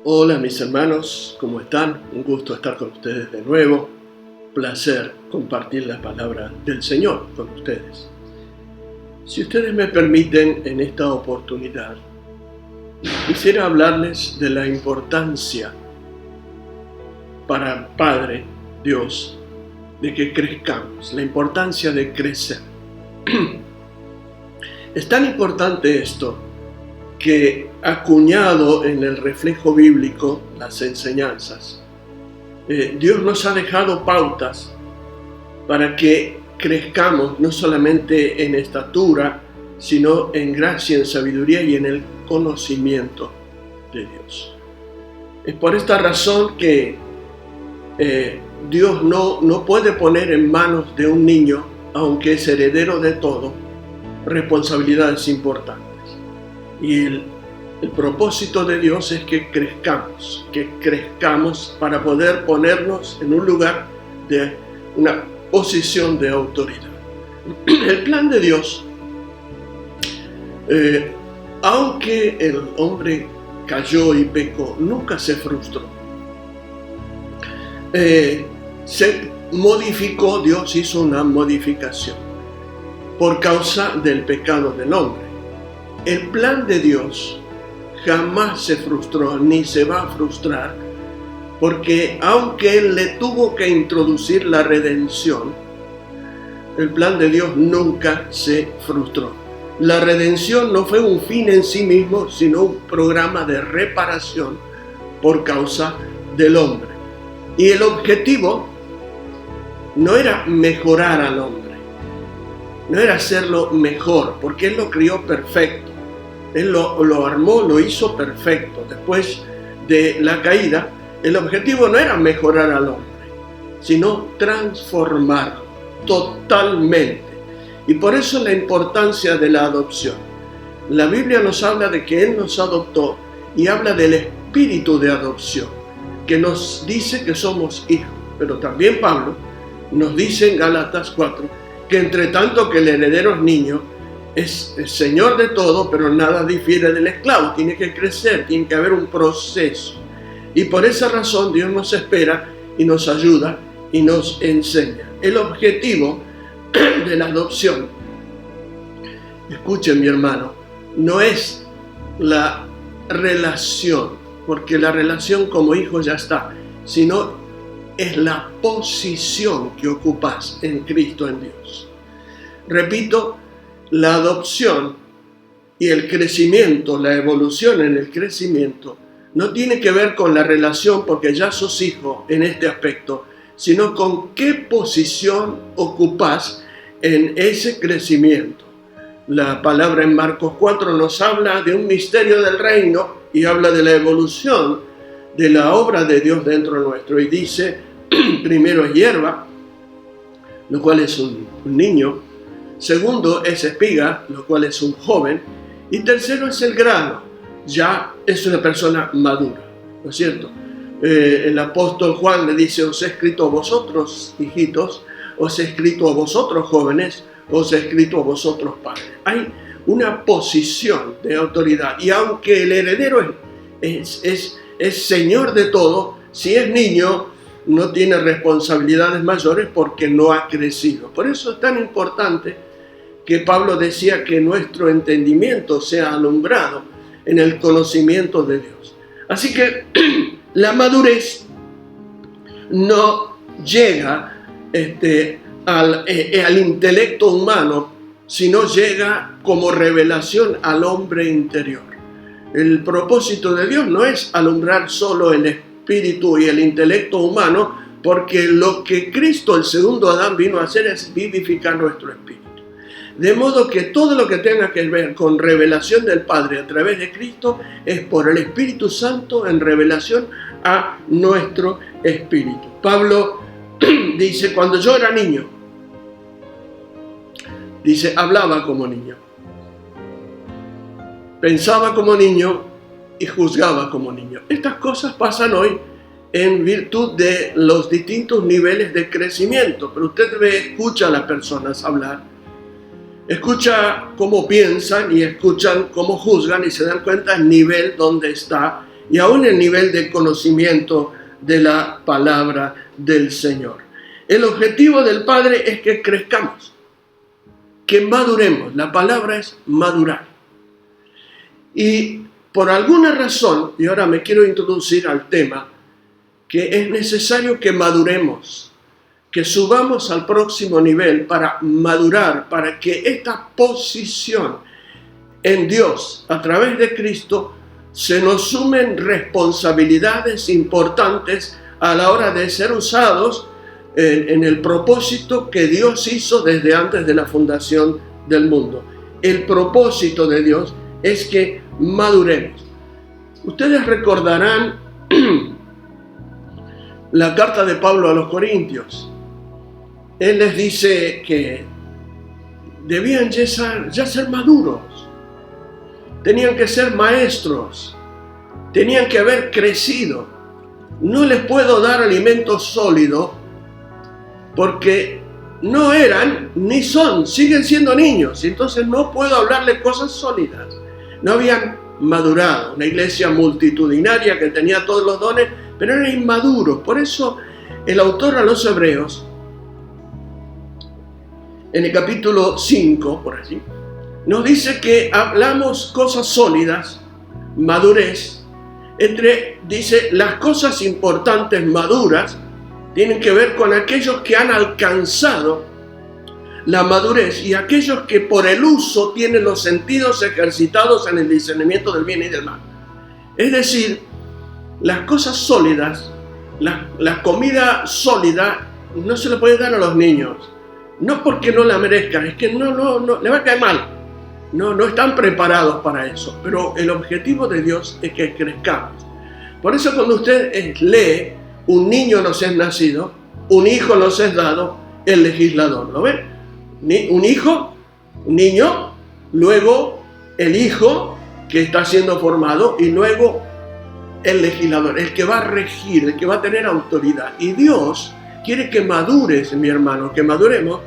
Hola mis hermanos, ¿cómo están? Un gusto estar con ustedes de nuevo. Placer compartir la palabra del Señor con ustedes. Si ustedes me permiten en esta oportunidad, quisiera hablarles de la importancia para el Padre, Dios, de que crezcamos, la importancia de crecer. Es tan importante esto que acuñado en el reflejo bíblico, las enseñanzas, Dios nos ha dejado pautas para que crezcamos no solamente en estatura, sino en gracia, en sabiduría y en el conocimiento de Dios. Es por esta razón que Dios no puede poner en manos de un niño, aunque es heredero de todo, responsabilidades importantes. Y el propósito de Dios es que crezcamos para poder ponernos en un lugar de una posición de autoridad. El plan de Dios, aunque el hombre cayó y pecó, nunca se frustró. Se modificó, Dios hizo una modificación por causa del pecado del hombre. El plan de Dios jamás se frustró ni se va a frustrar, porque aunque Él le tuvo que introducir la redención, el plan de Dios nunca se frustró. La redención no fue un fin en sí mismo, sino un programa de reparación por causa del hombre. Y el objetivo no era mejorar al hombre, no era hacerlo mejor, porque Él lo crió perfecto. Él lo armó, lo hizo perfecto. Después de la caída, el objetivo no era mejorar al hombre, sino transformarlo totalmente. Y por eso la importancia de la adopción. La Biblia nos habla de que Él nos adoptó y habla del espíritu de adopción, que nos dice que somos hijos. Pero también Pablo nos dice en Gálatas 4 que entre tanto que el heredero es niño, es el señor de todo, pero nada difiere del esclavo. Tiene que crecer, tiene que haber un proceso. Y por esa razón Dios nos espera y nos ayuda y nos enseña. El objetivo de la adopción, escuchen mi hermano, no es la relación, porque la relación como hijo ya está, sino es la posición que ocupas en Cristo, en Dios. Repito, la adopción y el crecimiento, la evolución en el crecimiento, no tiene que ver con la relación porque ya sos hijo en este aspecto, sino con qué posición ocupás en ese crecimiento. La palabra en Marcos 4 nos habla de un misterio del reino y habla de la evolución de la obra de Dios dentro nuestro. Y dice, primero es hierba, lo cual es un niño. Segundo es espiga, lo cual es un joven. Y tercero es el grano, ya es una persona madura, ¿no es cierto? El apóstol Juan le dice, os he escrito a vosotros, hijitos, os he escrito a vosotros, jóvenes, os he escrito a vosotros, padres. Hay una posición de autoridad. Y aunque el heredero es señor de todo, si es niño, no tiene responsabilidades mayores porque no ha crecido. Por eso es tan importante que Pablo decía que nuestro entendimiento sea alumbrado en el conocimiento de Dios. Así que la madurez no llega al intelecto humano, sino llega como revelación al hombre interior. El propósito de Dios no es alumbrar solo el espíritu y el intelecto humano, porque lo que Cristo, el segundo Adán, vino a hacer es vivificar nuestro espíritu. De modo que todo lo que tenga que ver con revelación del Padre a través de Cristo es por el Espíritu Santo en revelación a nuestro espíritu. Pablo dice, cuando yo era niño, dice, hablaba como niño, pensaba como niño y juzgaba como niño. Estas cosas pasan hoy en virtud de los distintos niveles de crecimiento, pero usted escucha a las personas hablar, escucha cómo piensan y escuchan cómo juzgan y se dan cuenta del nivel donde está y aún el nivel de conocimiento de la palabra del Señor. El objetivo del Padre es que crezcamos, que maduremos. La palabra es madurar. Y por alguna razón, y ahora me quiero introducir al tema, que es necesario que maduremos, que subamos al próximo nivel para madurar, para que esta posición en Dios a través de Cristo se nos sumen responsabilidades importantes a la hora de ser usados en el propósito que Dios hizo desde antes de la fundación del mundo. El propósito de Dios es que maduremos. Ustedes recordarán la carta de Pablo a los Corintios. Él les dice que debían ya ser maduros, tenían que ser maestros, tenían que haber crecido. No les puedo dar alimento sólido porque no eran ni son, siguen siendo niños, y entonces no puedo hablarles cosas sólidas. No habían madurado, una iglesia multitudinaria que tenía todos los dones, pero eran inmaduros. Por eso el autor a los Hebreos, en el capítulo 5, por allí, nos dice que hablamos cosas sólidas, madurez, dice, las cosas importantes maduras tienen que ver con aquellos que han alcanzado la madurez y aquellos que por el uso tienen los sentidos ejercitados en el discernimiento del bien y del mal. Es decir, las cosas sólidas, la comida sólida no se le puede dar a los niños. No porque no la merezcan, es que no le va a caer mal. No están preparados para eso. Pero el objetivo de Dios es que crezcamos. Por eso cuando usted lee, un niño nos es nacido, un hijo nos es dado, el legislador. ¿Lo ven? Un hijo, un niño, luego el hijo que está siendo formado y luego el legislador, el que va a regir, el que va a tener autoridad. Y Dios quiere que madures, mi hermano, que maduremos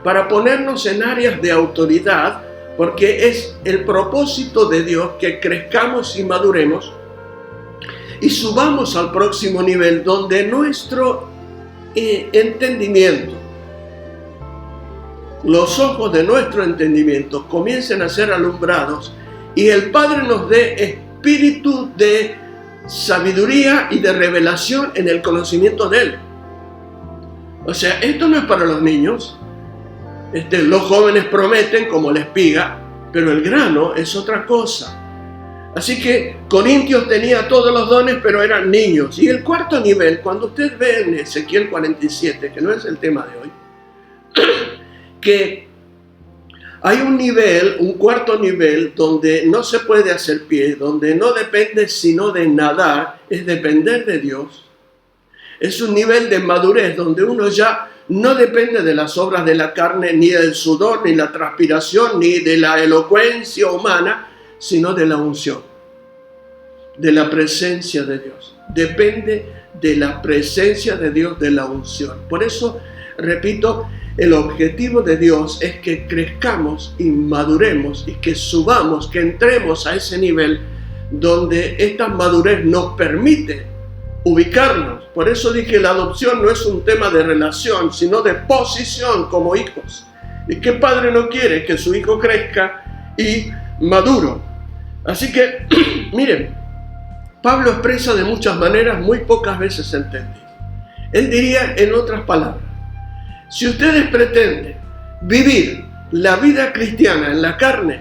para ponernos en áreas de autoridad, porque es el propósito de Dios que crezcamos y maduremos y subamos al próximo nivel donde nuestro entendimiento, los ojos de nuestro entendimiento comiencen a ser alumbrados y el Padre nos dé espíritu de sabiduría y de revelación en el conocimiento de Él. O sea, esto no es para los niños. Los jóvenes prometen como la espiga, pero el grano es otra cosa. Así que Corintios tenía todos los dones, pero eran niños. Y el cuarto nivel, cuando usted ve en Ezequiel 47, que no es el tema de hoy, que hay un nivel, un cuarto nivel, donde no se puede hacer pie, donde no depende sino de nadar, es depender de Dios. Es un nivel de madurez donde uno ya no depende de las obras de la carne, ni del sudor, ni la transpiración, ni de la elocuencia humana, sino de la unción, de la presencia de Dios. Depende de la presencia de Dios, de la unción. Por eso, repito, el objetivo de Dios es que crezcamos y maduremos y que subamos, que entremos a ese nivel donde esta madurez nos permite ubicarnos. Por eso dije, la adopción no es un tema de relación, sino de posición como hijos. ¿Y qué padre no quiere que su hijo crezca y maduro? Así que, miren, Pablo expresa de muchas maneras, muy pocas veces entendidas. Él diría en otras palabras, si ustedes pretenden vivir la vida cristiana en la carne,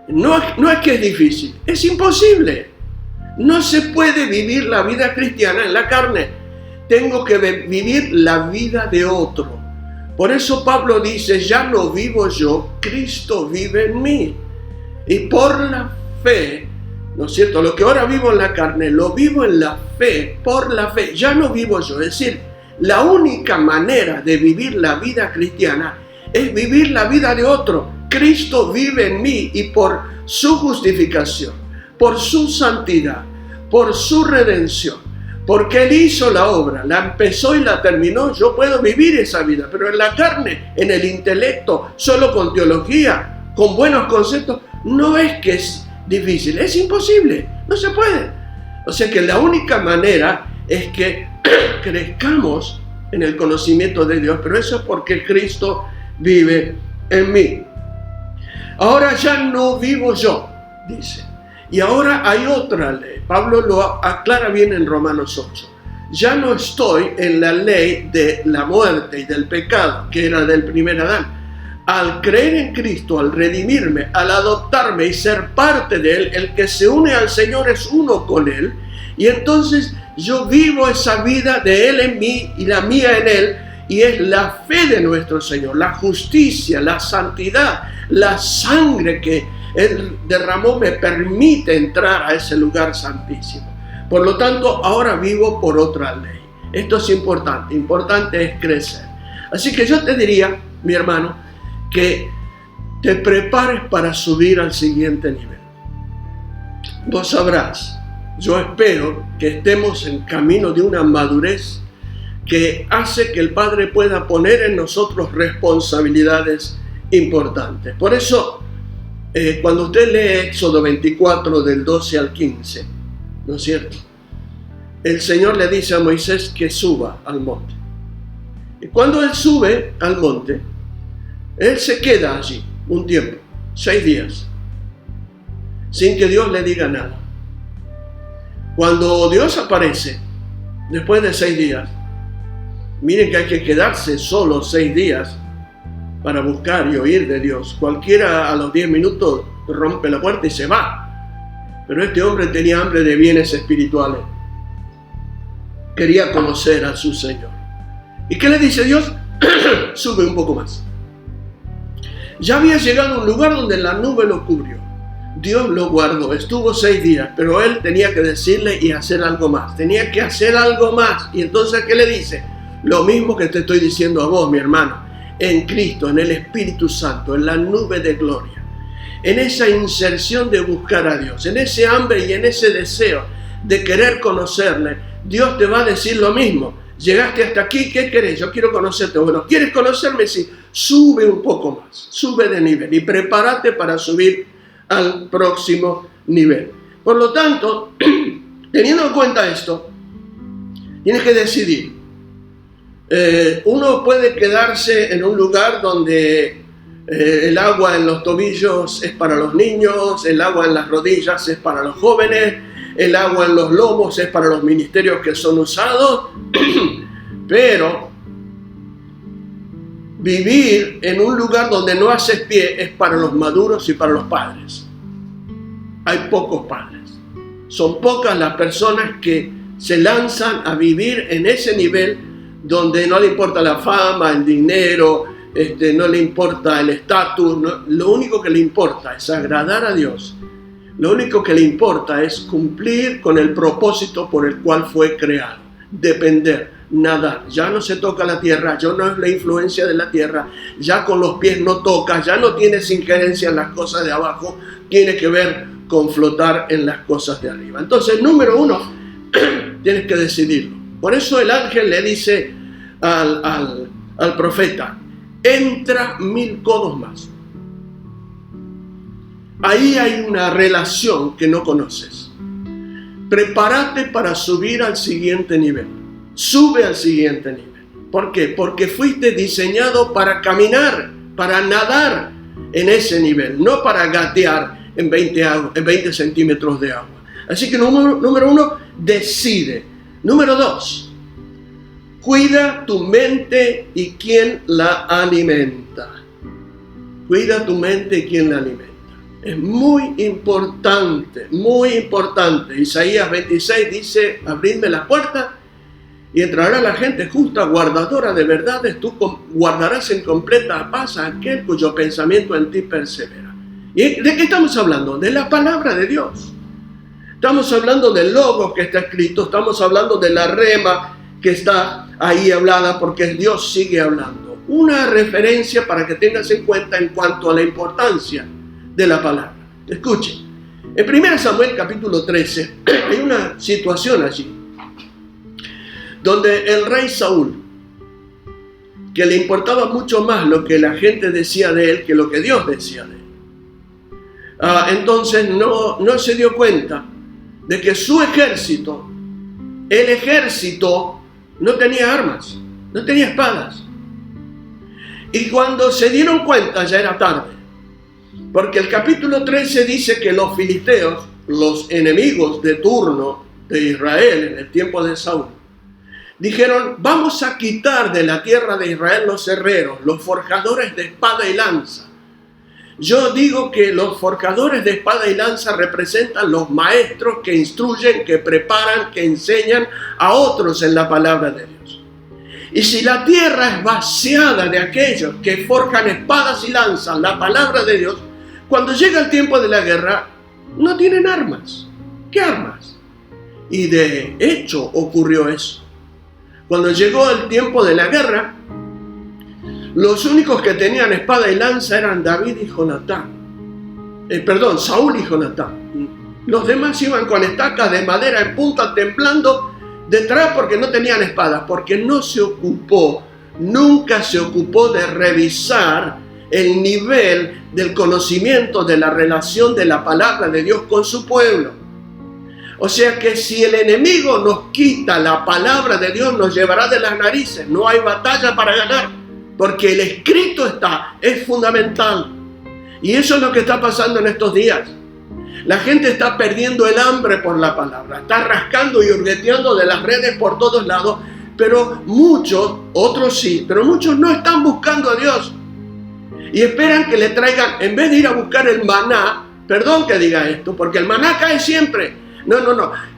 no es que es difícil, es imposible. No se puede vivir la vida cristiana en la carne. Tengo que vivir la vida de otro. Por eso Pablo dice, ya no vivo yo, Cristo vive en mí. Y por la fe, ¿no es cierto? Lo que ahora vivo en la carne, lo vivo en la fe, por la fe. Ya no vivo yo. Es decir, la única manera de vivir la vida cristiana es vivir la vida de otro. Cristo vive en mí y por su justificación, por su santidad, por su redención, porque Él hizo la obra, la empezó y la terminó, yo puedo vivir esa vida, pero en la carne, en el intelecto, solo con teología, con buenos conceptos, no es que es difícil, es imposible, no se puede. O sea que la única manera es que crezcamos en el conocimiento de Dios, pero eso es porque Cristo vive en mí. Ahora ya no vivo yo, dice. Y ahora hay otra ley. Pablo lo aclara bien en Romanos 8. Ya no estoy en la ley de la muerte y del pecado, que era del primer Adán. Al creer en Cristo, al redimirme, al adoptarme y ser parte de Él, el que se une al Señor es uno con Él. Y entonces yo vivo esa vida de Él en mí y la mía en Él. Y es la fe de nuestro Señor, la justicia, la santidad, la sangre que Él derramó me permite entrar a ese lugar santísimo. Por lo tanto, ahora vivo por otra ley. Esto es importante es crecer. Así que yo te diría, mi hermano, que te prepares para subir al siguiente nivel. Vos sabrás, yo espero que estemos en camino de una madurez que hace que el Padre pueda poner en nosotros responsabilidades importantes. Por eso, cuando usted lee Éxodo 24 del 12 al 15, ¿no es cierto? El Señor le dice a Moisés que suba al monte. Y cuando él sube al monte, él se queda allí un tiempo, 6 días, sin que Dios le diga nada. Cuando Dios aparece, después de 6 días, miren que hay que quedarse solo 6 días para buscar y oír de Dios. Cualquiera a los 10 minutos rompe la puerta y se va. Pero este hombre tenía hambre de bienes espirituales. Quería conocer a su Señor. ¿Y qué le dice Dios? Sube un poco más. Ya había llegado a un lugar donde la nube lo cubrió. Dios lo guardó. Estuvo 6 días, pero él tenía que decirle y hacer algo más. Tenía que hacer algo más. Y entonces, ¿qué le dice? Lo mismo que te estoy diciendo a vos, mi hermano. En Cristo, en el Espíritu Santo, en la nube de gloria. En esa inserción de buscar a Dios, en ese hambre y en ese deseo de querer conocerle, Dios te va a decir lo mismo. Llegaste hasta aquí, ¿qué querés? Yo quiero conocerte. Bueno, ¿quieres conocerme? Sí, sube un poco más, sube de nivel y prepárate para subir al próximo nivel. Por lo tanto, teniendo en cuenta esto, tienes que decidir. Uno puede quedarse en un lugar donde el agua en los tobillos es para los niños, el agua en las rodillas es para los jóvenes, el agua en los lomos es para los ministerios que son usados, pero vivir en un lugar donde no haces pie es para los maduros y para los padres. Hay pocos padres, son pocas las personas que se lanzan a vivir en ese nivel donde no le importa la fama, el dinero, no le importa el estatus, no, lo único que le importa es agradar a Dios. Lo único que le importa es cumplir con el propósito por el cual fue creado. Depender, nadar. Ya no se toca la tierra, ya no es la influencia de la tierra, ya con los pies no toca, ya no tienes injerencia en las cosas de abajo, tiene que ver con flotar en las cosas de arriba. Entonces, número 1, tienes que decidirlo. Por eso el ángel le dice al profeta, entra 1000 codos más. Ahí hay una relación que no conoces. Prepárate para subir al siguiente nivel. Sube al siguiente nivel. ¿Por qué? Porque fuiste diseñado para caminar, para nadar en ese nivel, no para gatear en 20 centímetros de agua. Así que número 1, decide. Número 2, cuida tu mente y quién la alimenta. Cuida tu mente y quién la alimenta. Es muy importante, muy importante. Isaías 26 dice, abridme las puertas y entrará la gente justa, guardadora de verdades. Tú guardarás en completa paz a aquel cuyo pensamiento en ti persevera. ¿Y de qué estamos hablando? De la palabra de Dios. Estamos hablando del logos que está escrito, estamos hablando de la rema que está ahí hablada, porque Dios sigue hablando. Una referencia para que tengas en cuenta en cuanto a la importancia de la palabra. Escuchen, en 1 Samuel capítulo 13 hay una situación allí donde el rey Saúl, que le importaba mucho más lo que la gente decía de él que lo que Dios decía de él, entonces no se dio cuenta de que su ejército, el ejército, no tenía armas, no tenía espadas. Y cuando se dieron cuenta ya era tarde, porque el capítulo 13 dice que los filisteos, los enemigos de turno de Israel en el tiempo de Saúl, dijeron: vamos a quitar de la tierra de Israel los herreros, los forjadores de espada y lanza. Yo digo que los forjadores de espada y lanza representan los maestros que instruyen, que preparan, que enseñan a otros en la palabra de Dios. Y si la tierra es vaciada de aquellos que forjan espadas y lanzan la palabra de Dios, cuando llega el tiempo de la guerra, no tienen armas. ¿Qué armas? Y de hecho ocurrió eso. Cuando llegó el tiempo de la guerra, los únicos que tenían espada y lanza eran David y Jonatán. Saúl y Jonatán. Los demás iban con estacas de madera en punta, temblando detrás porque no tenían espadas, porque nunca se ocupó de revisar el nivel del conocimiento de la relación de la palabra de Dios con su pueblo. O sea que si el enemigo nos quita la palabra de Dios, nos llevará de las narices. No hay batalla para ganar, porque el escrito es fundamental. Y eso es lo que está pasando en estos días. La gente está perdiendo el hambre por la palabra, está rascando y hurgueteando de las redes por todos lados, pero muchos, otros sí, pero muchos no están buscando a Dios. Y esperan que le traigan, en vez de ir a buscar el maná, perdón que diga esto, porque el maná cae siempre. No.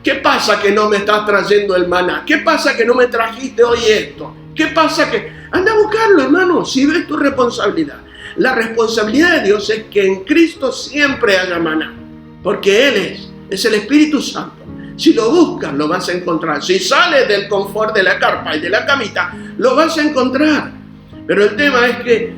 ¿Qué pasa que no me estás trayendo el maná? ¿Qué pasa que no me trajiste hoy esto? ¿Qué pasa que...? Anda a buscarlo, hermano, si ves tu responsabilidad. La responsabilidad de Dios es que en Cristo siempre haya maná, porque Él es el Espíritu Santo. Si lo buscas, lo vas a encontrar. Si sales del confort de la carpa y de la camita, lo vas a encontrar. Pero el tema es que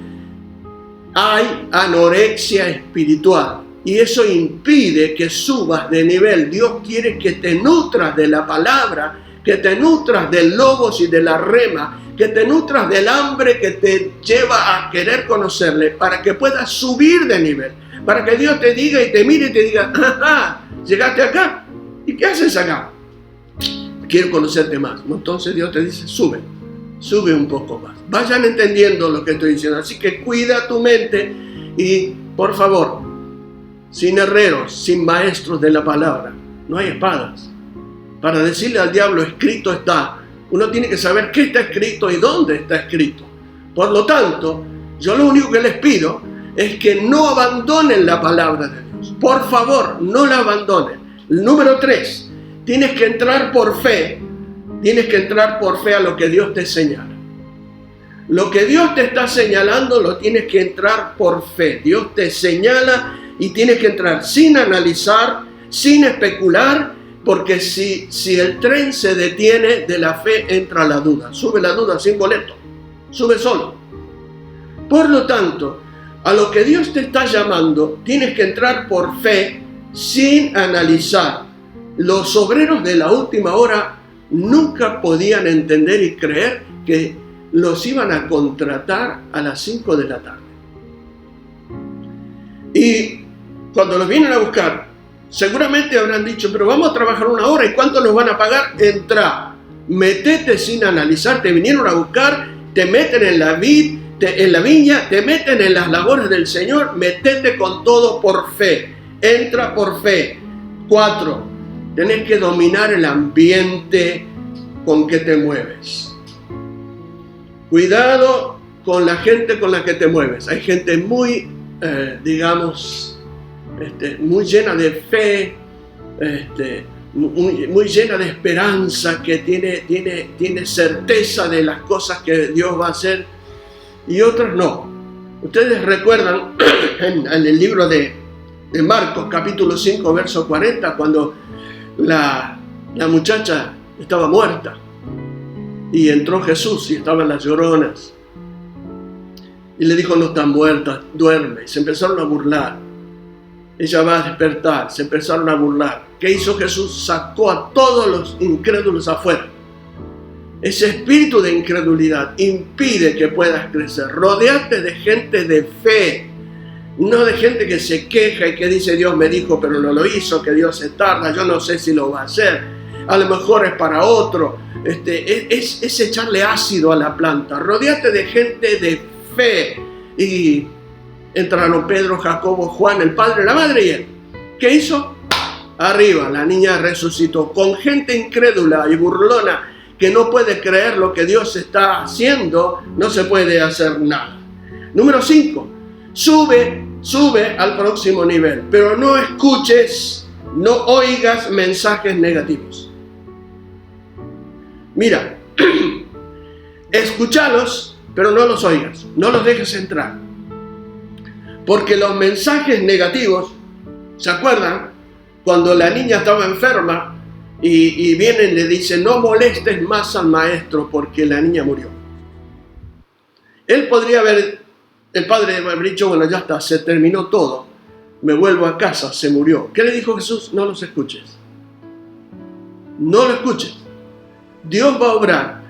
hay anorexia espiritual y eso impide que subas de nivel. Dios quiere que te nutras de la palabra, que te nutras del logos y de la rema, que te nutras del hambre que te lleva a querer conocerle, para que puedas subir de nivel, para que Dios te diga y te mire y te diga: ajá, llegaste acá, ¿y qué haces acá? Quiero conocerte más. Entonces Dios te dice: sube un poco más. Vayan entendiendo lo que estoy diciendo. Así que cuida tu mente y, por favor, sin herreros, sin maestros de la palabra, no hay espadas. Para decirle al diablo: escrito está, uno tiene que saber qué está escrito y dónde está escrito. Por lo tanto, yo lo único que les pido es que no abandonen la palabra de Dios. Por favor, no la abandonen. Número 3, tienes que entrar por fe. Tienes que entrar por fe a lo que Dios te señala. Lo que Dios te está señalando lo tienes que entrar por fe. Dios te señala y tienes que entrar sin analizar, sin especular, porque si el tren se detiene de la fe, entra la duda. Sube la duda sin boleto, sube solo. Por lo tanto, a lo que Dios te está llamando, tienes que entrar por fe sin analizar. Los obreros de la última hora nunca podían entender y creer que los iban a contratar a las 5 de la tarde. Y cuando los vienen a buscar, seguramente habrán dicho: pero vamos a trabajar 1 hora, ¿y cuánto nos van a pagar? Entra, metete sin analizar. Te vinieron a buscar, te meten en la viña, te meten en las labores del Señor. Metete con todo por fe, entra por fe. 4, tenés que dominar el ambiente con que te mueves. Cuidado con la gente con la que te mueves. Hay gente muy, muy llena de fe, muy llena de esperanza, que tiene certeza de las cosas que Dios va a hacer, y otros no. Ustedes recuerdan en el libro de Marcos, capítulo 5, verso 40, cuando la muchacha estaba muerta y entró Jesús y estaban las lloronas y le dijo: no está muerta, duerme. Y se empezaron a burlar. Ella va a despertar. Se empezaron a burlar. ¿Qué hizo Jesús? Sacó a todos los incrédulos afuera. Ese espíritu de incredulidad impide que puedas crecer. Rodeate de gente de fe. no de gente que se queja y que dice Dios me dijo pero no lo hizo, que Dios se tarda, yo no sé si lo va a hacer, a lo mejor es para otro. Es echarle ácido a la planta. Rodéate de gente de fe. Y entraron Pedro, Jacobo, Juan, el padre, la madre y él. ¿Qué hizo? Arriba, la niña resucitó. Con gente incrédula y burlona que no puede creer lo que Dios está haciendo, no se puede hacer nada. Número 5. Sube al próximo nivel, pero no escuches, no oigas mensajes negativos. Mira, escúchalos, pero no los oigas, no los dejes entrar. Porque los mensajes negativos, ¿se acuerdan? Cuando la niña estaba enferma y vienen y le dicen, no molestes más al maestro porque la niña murió. El padre haber dicho, bueno, ya está, se terminó todo, me vuelvo a casa, se murió. ¿Qué le dijo Jesús? No los escuches. No lo escuches. Dios va a obrar.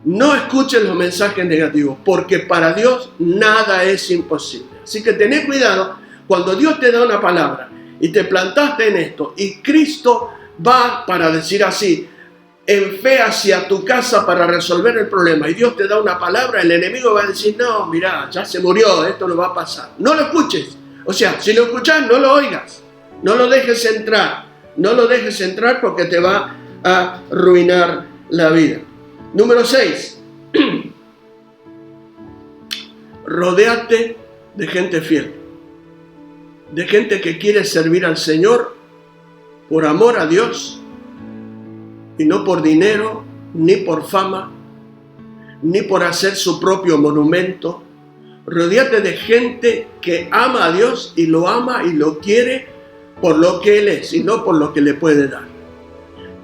No escuches los mensajes negativos, porque para Dios nada es imposible. Así que tened cuidado cuando Dios te da una palabra y te plantaste en esto y Cristo va, para decir así, en fe hacia tu casa para resolver el problema y Dios te da una palabra, el enemigo va a decir, no, mira, ya se murió, esto no va a pasar. No lo escuches. O sea, si lo escuchas, no lo oigas. No lo dejes entrar. No lo dejes entrar porque te va a arruinar la vida. Número 6. Rodéate de gente fiel. De gente que quiere servir al Señor por amor a Dios y no por dinero, ni por fama, ni por hacer su propio monumento. Rodéate de gente que ama a Dios y lo ama y lo quiere por lo que Él es y no por lo que le puede dar.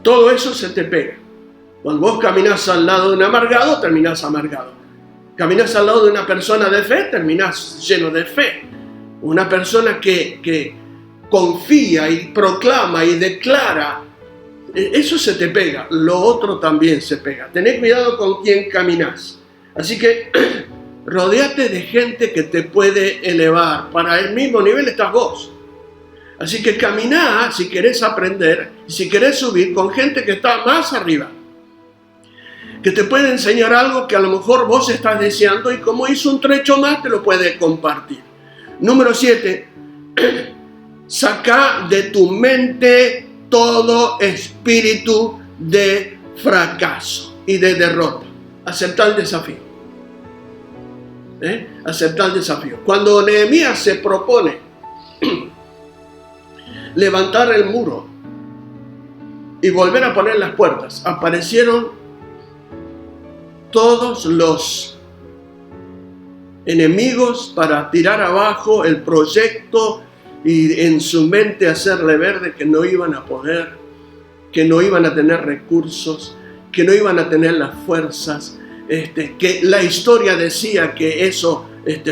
Todo eso se te pega. Cuando vos caminás al lado de un amargado, terminás amargado. Caminás al lado de una persona de fe, terminás lleno de fe. Una persona que confía y proclama y declara, eso se te pega. Lo otro también se pega. Tenés cuidado con quién caminás. Así que rodéate de gente que te puede elevar. Para el mismo nivel estás vos. Así que caminá si querés aprender, si querés subir con gente que está más arriba, que te puede enseñar algo que a lo mejor vos estás deseando y como hizo un trecho más te lo puede compartir. Número 7, saca de tu mente todo espíritu de fracaso y de derrota. Acepta el desafío. Acepta el desafío. Cuando Nehemías se propone levantar el muro y volver a poner las puertas, aparecieron todos los enemigos para tirar abajo el proyecto y en su mente hacerle ver de que no iban a poder, que no iban a tener recursos, que no iban a tener las fuerzas, que la historia decía que eso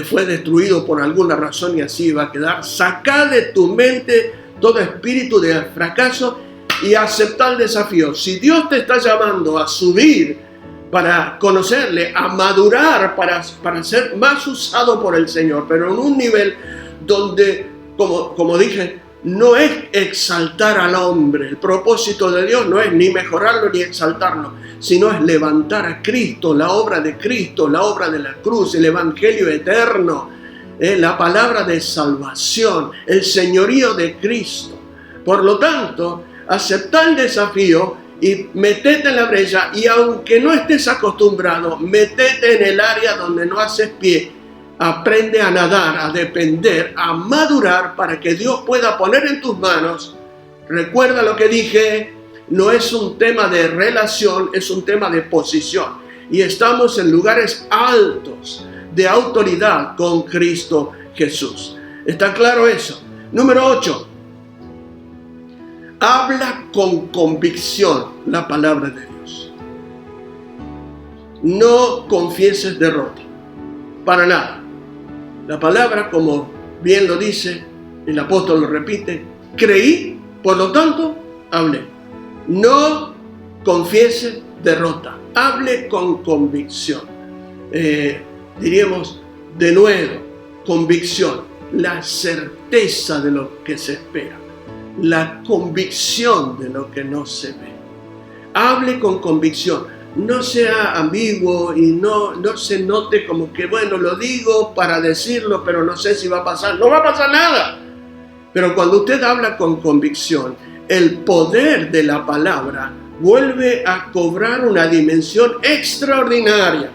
fue destruido por alguna razón y así iba a quedar. Saca de tu mente todo espíritu de fracaso y acepta el desafío. Si Dios te está llamando a subir para conocerle, a madurar, para ser más usado por el Señor, pero en un nivel donde, como dije, no es exaltar al hombre. El propósito de Dios no es ni mejorarlo ni exaltarlo, sino es levantar a Cristo, la obra de Cristo, la obra de la cruz, el evangelio eterno, la palabra de salvación, el señorío de Cristo. Por lo tanto, acepta el desafío y metete en la brecha, y aunque no estés acostumbrado, metete en el área donde no haces pie. Aprende a nadar, a depender, a madurar para que Dios pueda poner en tus manos. Recuerda lo que dije, no es un tema de relación, es un tema de posición. Y estamos en lugares altos de autoridad con Cristo Jesús. ¿Está claro eso? Número 8. Habla con convicción la palabra de Dios. No confieses derrota. Para nada. La palabra, como bien lo dice, el apóstol lo repite, creí, por lo tanto, hablé. No confiese derrota. Hable con convicción. Diríamos de nuevo, convicción. la certeza de lo que se espera, la convicción de lo que no se ve. Hable con convicción, no sea ambiguo y no se note como que, bueno, lo digo para decirlo, pero no sé si va a pasar. No va a pasar nada. Pero cuando usted habla con convicción, el poder de la palabra vuelve a cobrar una dimensión extraordinaria.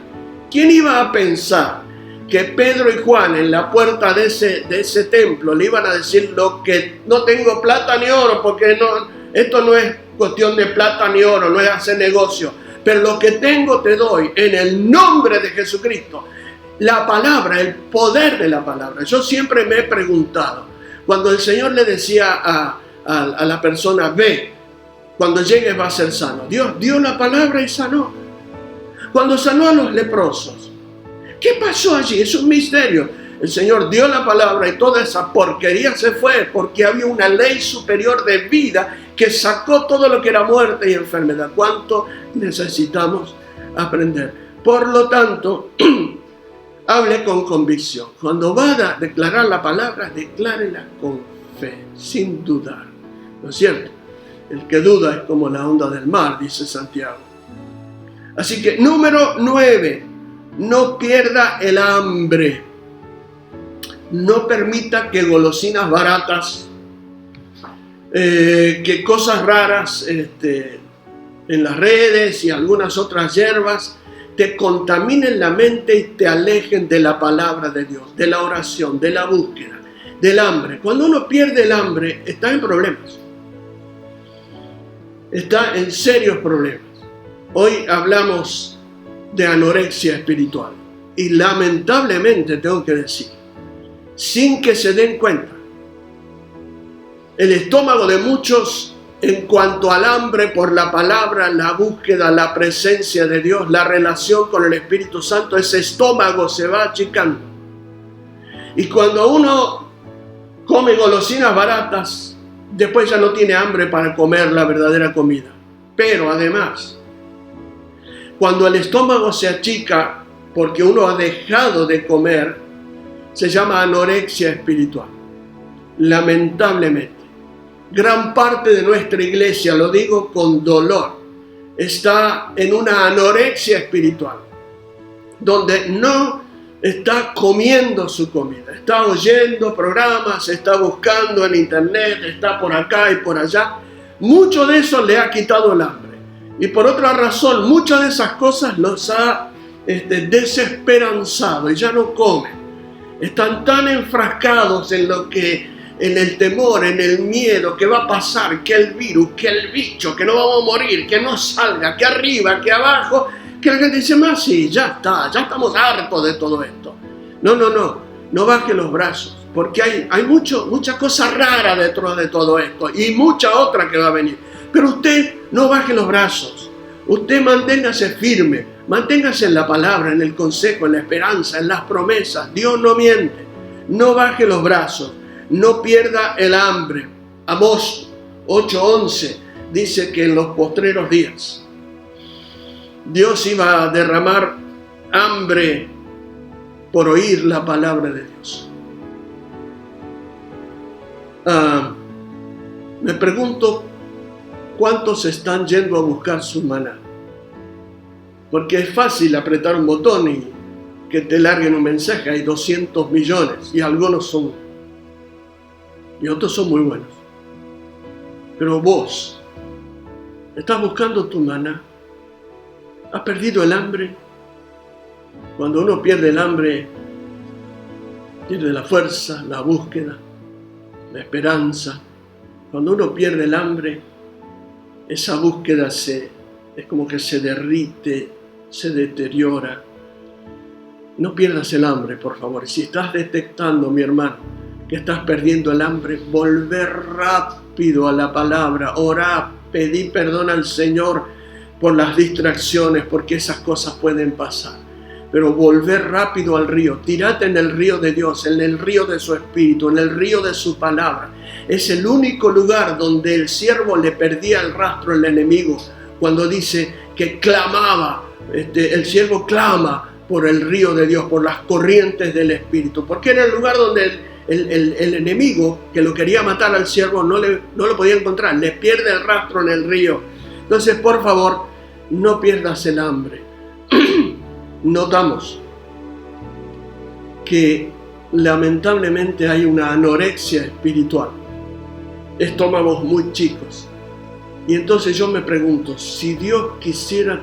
¿Quién iba a pensar que Pedro y Juan en la puerta de ese templo le iban a decir lo que no tengo plata ni oro, porque esto no es cuestión de plata ni oro, no es hacer negocio, pero lo que tengo te doy en el nombre de Jesucristo? La palabra, el poder de la palabra. Yo siempre me he preguntado, cuando el Señor le decía a la persona, ve, cuando llegues va a ser sano. Dios dio la palabra y sanó. Cuando sanó a los leprosos, ¿qué pasó allí? Es un misterio. El Señor dio la palabra y toda esa porquería se fue porque había una ley superior de vida que sacó todo lo que era muerte y enfermedad. ¿Cuánto necesitamos aprender? Por lo tanto, hable con convicción. Cuando va a declarar la palabra, declárela con fe, sin dudar. ¿No es cierto? El que duda es como la onda del mar, dice Santiago. Así que, número 9, no pierda el hambre. No permita que golosinas baratas, que cosas raras en las redes y algunas otras hierbas te contaminen la mente y te alejen de la palabra de Dios, de la oración, de la búsqueda, del hambre. Cuando uno pierde el hambre, está en problemas. Está en serios problemas. Hoy hablamos de anorexia espiritual y lamentablemente tengo que decir, sin que se den cuenta, el estómago de muchos en cuanto al hambre por la palabra, la búsqueda, la presencia de Dios, la relación con el Espíritu Santo, ese estómago se va achicando. Y cuando uno come golosinas baratas, después ya no tiene hambre para comer la verdadera comida. Pero además, cuando el estómago se achica porque uno ha dejado de comer, se llama anorexia espiritual. Lamentablemente, gran parte de nuestra iglesia, lo digo con dolor, está en una anorexia espiritual, donde no está comiendo su comida, está oyendo programas, está buscando en internet, está por acá y por allá. Mucho de eso le ha quitado el hambre. Y por otra razón, muchas de esas cosas los ha desesperanzado y ya no comen. Están tan enfrascados en el temor, en el miedo, que va a pasar, que el virus, que el bicho, que no vamos a morir, que no salga, que arriba, que abajo, que la gente dice, más sí, ya está, ya estamos hartos de todo esto. No baje los brazos, porque hay mucha cosa rara dentro de todo esto y mucha otra que va a venir. Pero usted no baje los brazos, usted manténgase firme, manténgase en la palabra, en el consejo, en la esperanza, en las promesas. Dios no miente, no baje los brazos, no pierda el hambre. Amós 8:11 dice que en los postreros días Dios iba a derramar hambre por oír la palabra de Dios. Me pregunto cuántos están yendo a buscar su maná. Porque es fácil apretar un botón y que te larguen un mensaje. Hay 200 millones y algunos son, y otros son muy buenos. Pero vos, ¿estás buscando tu maná? ¿Has perdido el hambre? Cuando uno pierde el hambre, pierde la fuerza, la búsqueda, la esperanza. Cuando uno pierde el hambre, esa búsqueda es como que se derrite, se deteriora. No pierdas el hambre, por favor. Si estás detectando, mi hermano, que estás perdiendo el hambre, volver rápido a la palabra, orá, pedí perdón al Señor por las distracciones, porque esas cosas pueden pasar. Pero volver rápido al río, tírate en el río de Dios, en el río de su Espíritu, en el río de su palabra. Es el único lugar donde el siervo le perdía el rastro al enemigo, cuando dice que clamaba, el siervo clama por el río de Dios, por las corrientes del Espíritu, porque era el lugar donde el enemigo que lo quería matar al siervo no lo podía encontrar, le pierde el rastro en el río. Entonces, por favor, no pierdas el hambre. Notamos que lamentablemente hay una anorexia espiritual, estómagos muy chicos. Y entonces yo me pregunto, si Dios quisiera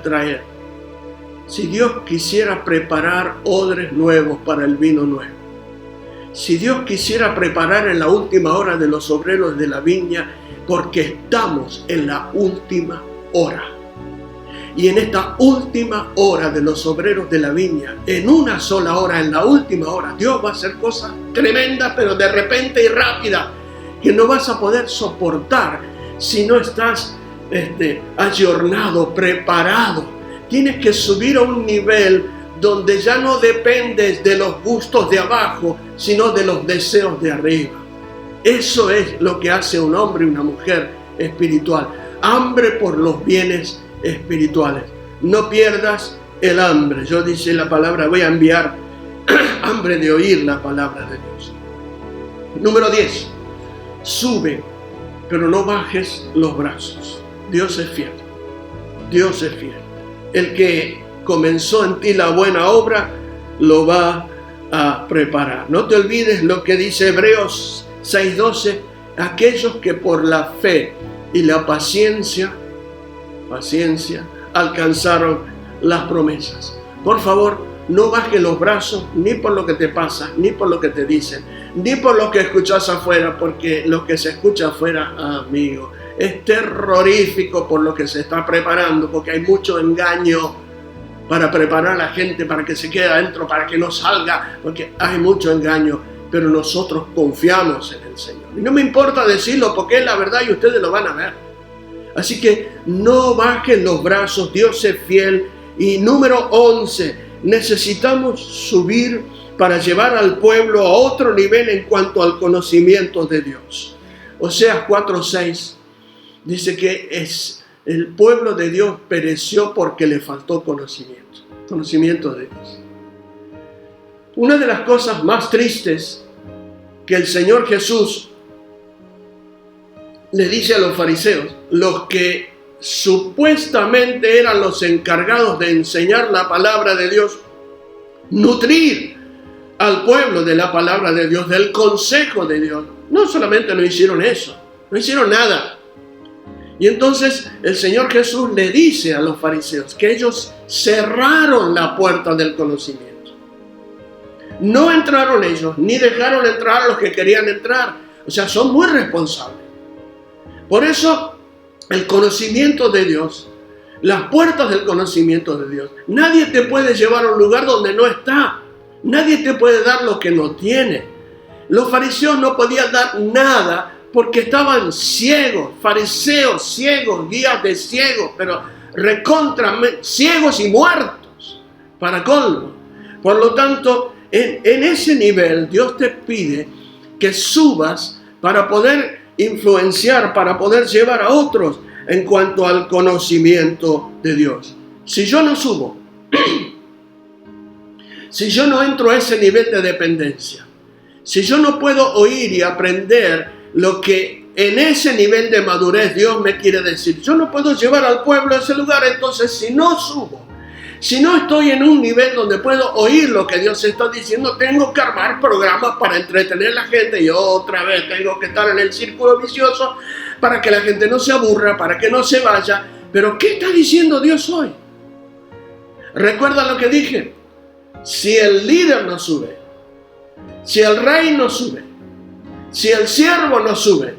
preparar odres nuevos para el vino nuevo, si Dios quisiera preparar en la última hora de los obreros de la viña, porque estamos en la última hora. Y en esta última hora de los obreros de la viña, en una sola hora, en la última hora, Dios va a hacer cosas tremendas, pero de repente y rápida, que no vas a poder soportar si no estás ayornado, preparado. Tienes que subir a un nivel donde ya no dependes de los gustos de abajo, sino de los deseos de arriba. Eso es lo que hace un hombre y una mujer espiritual. Hambre por los bienes espirituales. No pierdas el hambre. Yo dice la palabra, voy a enviar hambre de oír la palabra de Dios. Número 10. Sube, pero no bajes los brazos. Dios es fiel. Dios es fiel. El que comenzó en ti la buena obra, lo va a preparar. No te olvides lo que dice Hebreos 6:12, aquellos que por la fe y la paciencia alcanzaron las promesas. Por favor, no bajes los brazos ni por lo que te pasa, ni por lo que te dicen, ni por lo que escuchas afuera, porque lo que se escucha afuera, amigo, es terrorífico por lo que se está preparando, porque hay mucho engaño para preparar a la gente para que se quede adentro, para que no salga, porque hay mucho engaño, pero nosotros confiamos en el Señor. Y no me importa decirlo porque es la verdad y ustedes lo van a ver. Así que no bajen los brazos, Dios es fiel. Y número 11, necesitamos subir para llevar al pueblo a otro nivel en cuanto al conocimiento de Dios. Oseas 4:6 dice que el pueblo de Dios pereció porque le faltó conocimiento de Dios. Una de las cosas más tristes que el Señor Jesús le dice a los fariseos, los que supuestamente eran los encargados de enseñar la palabra de Dios, nutrir al pueblo de la palabra de Dios, del consejo de Dios, no solamente no hicieron eso, no hicieron nada. Y entonces el Señor Jesús le dice a los fariseos que ellos cerraron la puerta del conocimiento. No entraron ellos, ni dejaron entrar a los que querían entrar. O sea, son muy responsables. Por eso, el conocimiento de Dios, las puertas del conocimiento de Dios, nadie te puede llevar a un lugar donde no está. Nadie te puede dar lo que no tiene. Los fariseos no podían dar nada porque estaban ciegos, fariseos ciegos, guías de ciegos, pero recontra ciegos y muertos, para colmo. Por lo tanto, en ese nivel Dios te pide que subas para poder influenciar, para poder llevar a otros en cuanto al conocimiento de Dios. Si yo no subo, si yo no entro a ese nivel de dependencia, si yo no puedo oír y aprender lo que en ese nivel de madurez Dios me quiere decir, yo no puedo llevar al pueblo a ese lugar. Entonces, si no subo, si no estoy en un nivel donde puedo oír lo que Dios está diciendo, tengo que armar programas para entretener a la gente y otra vez tengo que estar en el círculo vicioso para que la gente no se aburra, para que no se vaya. Pero ¿qué está diciendo Dios hoy? Recuerda lo que dije. Si el líder no sube, si el rey no sube, si el siervo no sube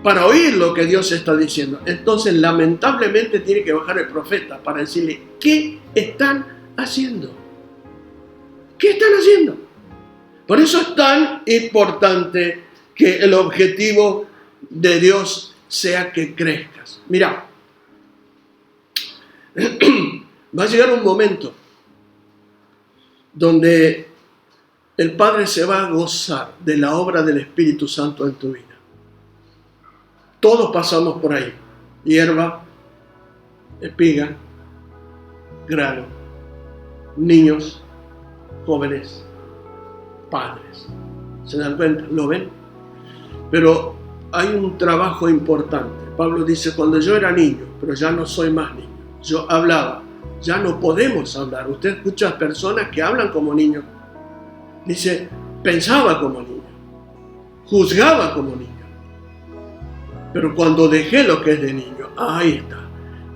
para oír lo que Dios está diciendo, entonces lamentablemente tiene que bajar el profeta para decirle, ¿qué están haciendo? ¿Qué están haciendo? Por eso es tan importante que el objetivo de Dios sea que crezcas. Mira, va a llegar un momento donde el Padre se va a gozar de la obra del Espíritu Santo en tu vida. Todos pasamos por ahí. Hierba, espiga, grano, niños, jóvenes, padres. ¿Se dan cuenta? ¿Lo ven? Pero hay un trabajo importante. Pablo dice, cuando yo era niño, pero ya no soy más niño, yo hablaba, ya no podemos hablar. Usted escucha personas que hablan como niños. Dice, pensaba como niño, juzgaba como niño. Pero cuando dejé lo que es de niño, ahí está.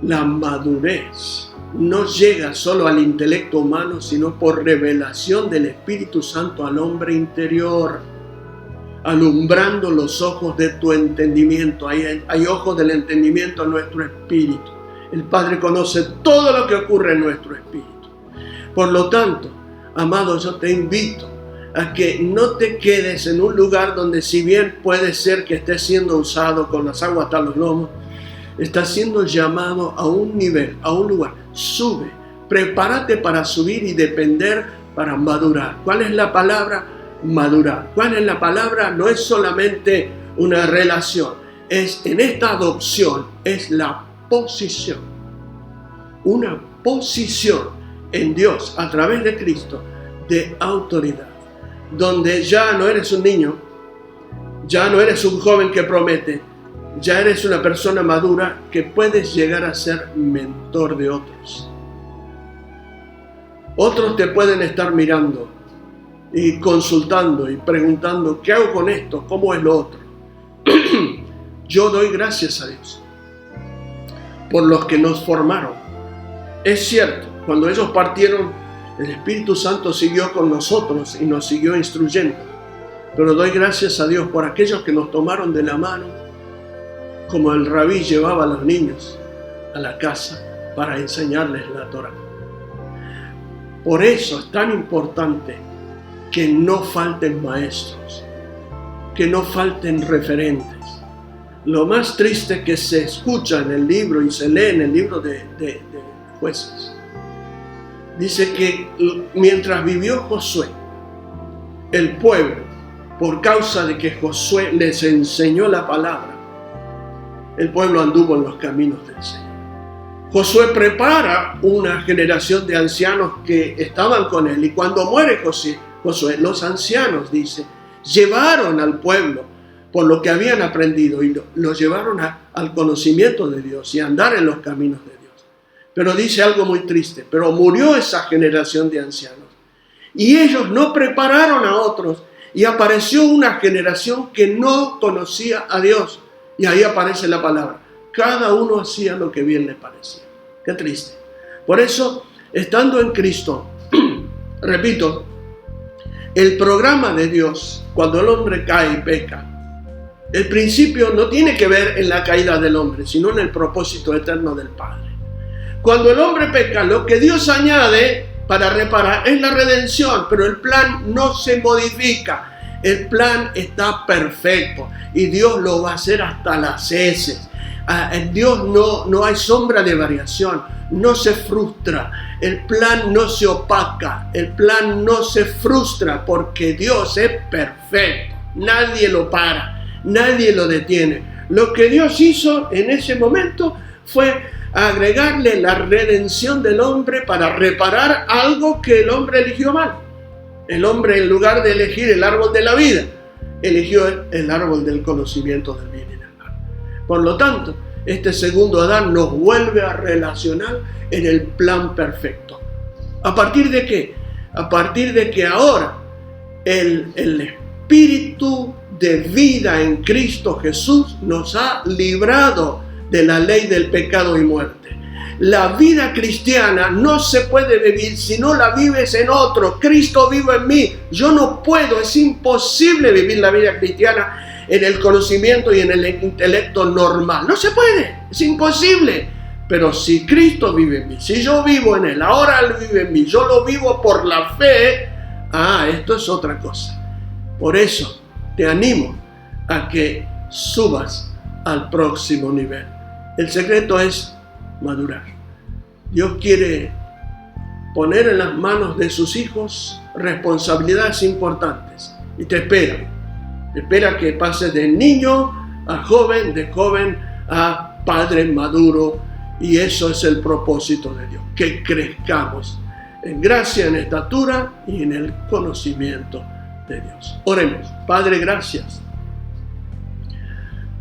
La madurez no llega solo al intelecto humano, sino por revelación del Espíritu Santo al hombre interior, alumbrando los ojos de tu entendimiento. Hay ojos del entendimiento en nuestro espíritu. El Padre conoce todo lo que ocurre en nuestro espíritu. Por lo tanto, amado, yo te invito a que no te quedes en un lugar donde, si bien puede ser que estés siendo usado con las aguas hasta los lomos, estás siendo llamado a un nivel, a un lugar. Sube, prepárate para subir y depender para madurar. ¿Cuál es la palabra? Madurar. ¿Cuál es la palabra? No es solamente una relación, es en esta adopción, es la posición. Una posición en Dios a través de Cristo de autoridad, donde ya no eres un niño, ya no eres un joven que promete, ya eres una persona madura que puedes llegar a ser mentor de otros. Otros te pueden estar mirando y consultando y preguntando, ¿qué hago con esto? ¿Cómo es lo otro? Yo doy gracias a Dios por los que nos formaron. Es cierto, cuando ellos partieron, el Espíritu Santo siguió con nosotros y nos siguió instruyendo. Pero doy gracias a Dios por aquellos que nos tomaron de la mano, como el rabí llevaba a los niños a la casa para enseñarles la Torá. Por eso es tan importante que no falten maestros, que no falten referentes. Lo más triste que se escucha en el libro y se lee en el libro de Jueces, dice que mientras vivió Josué, el pueblo, por causa de que Josué les enseñó la palabra, el pueblo anduvo en los caminos del Señor. Josué prepara una generación de ancianos que estaban con él, y cuando muere Josué, los ancianos, dice, llevaron al pueblo por lo que habían aprendido y lo llevaron al conocimiento de Dios y a andar en los caminos de Dios. Pero dice algo muy triste, pero murió esa generación de ancianos y ellos no prepararon a otros, y apareció una generación que no conocía a Dios. Y ahí aparece la palabra. Cada uno hacía lo que bien le parecía. Qué triste. Por eso, estando en Cristo, repito, el programa de Dios, cuando el hombre cae y peca, el principio no tiene que ver en la caída del hombre, sino en el propósito eterno del Padre. Cuando el hombre peca, lo que Dios añade para reparar es la redención, pero el plan no se modifica. El plan está perfecto y Dios lo va a hacer hasta las heces. En Dios no hay sombra de variación, no se frustra, el plan no se opaca, el plan no se frustra, porque Dios es perfecto. Nadie lo para, nadie lo detiene. Lo que Dios hizo en ese momento fue agregarle la redención del hombre para reparar algo que el hombre eligió mal. El hombre, en lugar de elegir el árbol de la vida, eligió el árbol del conocimiento del bien y del mal. Por lo tanto, este segundo Adán nos vuelve a relacionar en el plan perfecto. ¿A partir de qué? A partir de que ahora el Espíritu de vida en Cristo Jesús nos ha librado de la ley del pecado y muerte. La vida cristiana no se puede vivir si no la vives en otro. Cristo vive en mí. Yo no puedo, es imposible vivir la vida cristiana en el conocimiento y en el intelecto normal. No se puede, es imposible. Pero si Cristo vive en mí, si yo vivo en Él, ahora Él vive en mí, yo lo vivo por la fe, esto es otra cosa. Por eso te animo a que subas al próximo nivel. El secreto es madurar. Dios quiere poner en las manos de sus hijos responsabilidades importantes y te espera que pases de niño a joven, de joven a padre maduro, y eso es el propósito de Dios, que crezcamos en gracia, en estatura y en el conocimiento de Dios. Oremos. Padre, gracias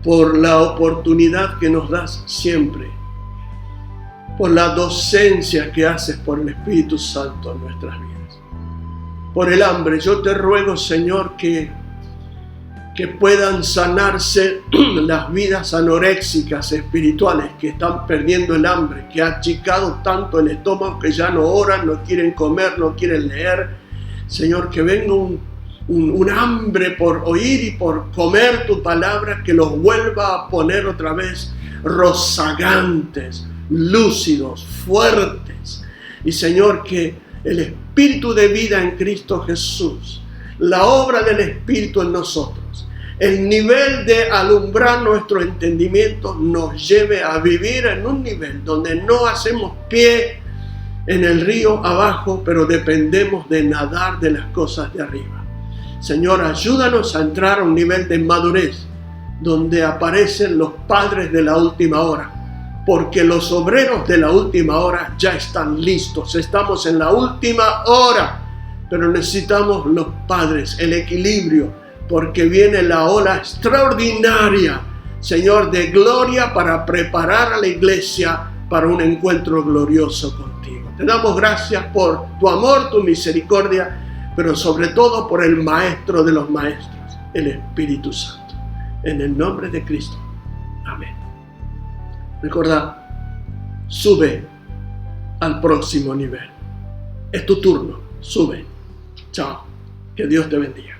por la oportunidad que nos das siempre, por la docencia que haces por el Espíritu Santo en nuestras vidas, por el hambre. Yo te ruego, Señor, que puedan sanarse las vidas anoréxicas espirituales que están perdiendo el hambre, que ha achicado tanto el estómago que ya no oran, no quieren comer, no quieren leer. Señor, que venga un hambre por oír y por comer tu palabra, que los vuelva a poner otra vez rozagantes, lúcidos, fuertes. Y Señor, que el Espíritu de vida en Cristo Jesús, la obra del Espíritu en nosotros, el nivel de alumbrar nuestro entendimiento nos lleve a vivir en un nivel donde no hacemos pie en el río abajo, pero dependemos de nadar de las cosas de arriba. Señor, ayúdanos a entrar a un nivel de madurez donde aparecen los padres de la última hora, porque los obreros de la última hora ya están listos. Estamos en la última hora, pero necesitamos los padres, el equilibrio, porque viene la ola extraordinaria, Señor, de gloria para preparar a la iglesia para un encuentro glorioso contigo. Te damos gracias por tu amor, tu misericordia, pero sobre todo por el Maestro de los Maestros, el Espíritu Santo. En el nombre de Cristo. Amén. Recuerda, sube al próximo nivel. Es tu turno. Sube. Chao. Que Dios te bendiga.